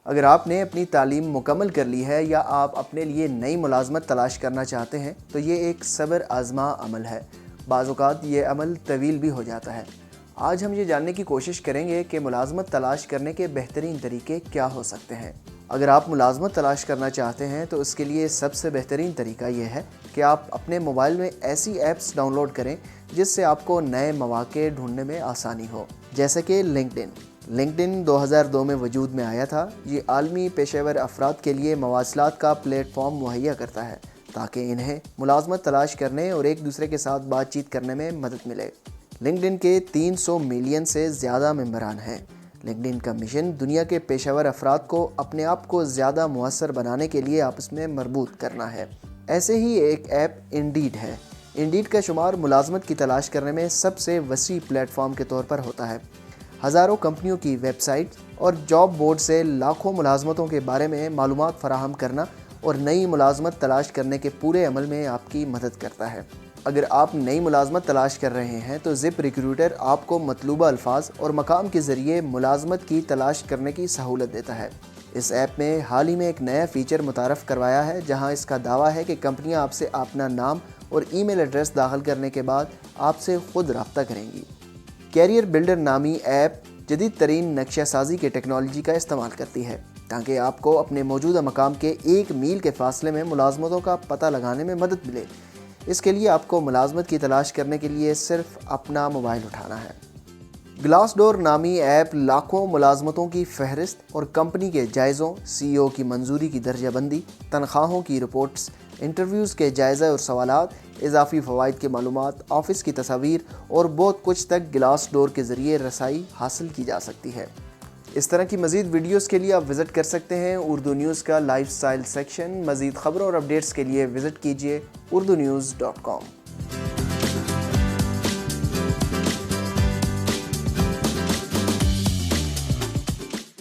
اگر آپ نے اپنی تعلیم مکمل کر لی ہے یا آپ اپنے لیے نئی ملازمت تلاش کرنا چاہتے ہیں تو یہ ایک صبر آزما عمل ہے۔ بعض اوقات یہ عمل طویل بھی ہو جاتا ہے۔ آج ہم یہ جاننے کی کوشش کریں گے کہ ملازمت تلاش کرنے کے بہترین طریقے کیا ہو سکتے ہیں۔ اگر آپ ملازمت تلاش کرنا چاہتے ہیں تو اس کے لیے سب سے بہترین طریقہ یہ ہے کہ آپ اپنے موبائل میں ایسی ایپس ڈاؤن لوڈ کریں جس سے آپ کو نئے مواقع ڈھونڈنے میں آسانی ہو، جیسے کہ لنکڈ ان 2002 میں وجود میں آیا تھا۔ یہ عالمی پیشہ ور افراد کے لیے مواصلات کا پلیٹ فارم مہیا کرتا ہے تاکہ انہیں ملازمت تلاش کرنے اور ایک دوسرے کے ساتھ بات چیت کرنے میں مدد ملے۔ لنکڈ ان کے 300 ملین سے زیادہ ممبران ہیں۔ لنکڈ ان کا مشن دنیا کے پیشہ ور افراد کو اپنے آپ کو زیادہ مؤثر بنانے کے لیے آپس میں مربوط کرنا ہے۔ ایسے ہی ایک ایپ انڈیڈ ہے۔ انڈیڈ کا شمار ملازمت کی تلاش کرنے میں سب سے وسیع پلیٹ فارم کے طور پر ہوتا ہے۔ ہزاروں کمپنیوں کی ویب سائٹ اور جاب بورڈ سے لاکھوں ملازمتوں کے بارے میں معلومات فراہم کرنا اور نئی ملازمت تلاش کرنے کے پورے عمل میں آپ کی مدد کرتا ہے۔ اگر آپ نئی ملازمت تلاش کر رہے ہیں تو زپ ریکروٹر آپ کو مطلوبہ الفاظ اور مقام کے ذریعے ملازمت کی تلاش کرنے کی سہولت دیتا ہے۔ اس ایپ میں حال ہی میں ایک نیا فیچر متعارف کروایا ہے جہاں اس کا دعویٰ ہے کہ کمپنیاں آپ سے اپنا نام اور ای میل ایڈریس داخل کرنے کے بعد آپ سے خود رابطہ کریں گی۔ کیریئر بلڈر نامی ایپ جدید ترین نقشہ سازی کے ٹیکنالوجی کا استعمال کرتی ہے تاکہ آپ کو اپنے موجودہ مقام کے 1 میل کے فاصلے میں ملازمتوں کا پتہ لگانے میں مدد ملے۔ اس کے لیے آپ کو ملازمت کی تلاش کرنے کے لیے صرف اپنا موبائل اٹھانا ہے۔ گلاس ڈور نامی ایپ لاکھوں ملازمتوں کی فہرست اور کمپنی کے جائزوں، سی ای او کی منظوری کی درجہ بندی، تنخواہوں کی رپورٹس، انٹرویوز کے جائزے اور سوالات، اضافی فوائد کی معلومات، آفس کی تصاویر اور بہت کچھ تک گلاس ڈور کے ذریعے رسائی حاصل کی جا سکتی ہے۔ اس طرح کی مزید ویڈیوز کے لیے آپ وزٹ کر سکتے ہیں اردو نیوز کا لائف سٹائل سیکشن۔ مزید خبروں اور اپڈیٹس کے لیے وزٹ کیجیے urdunews.com۔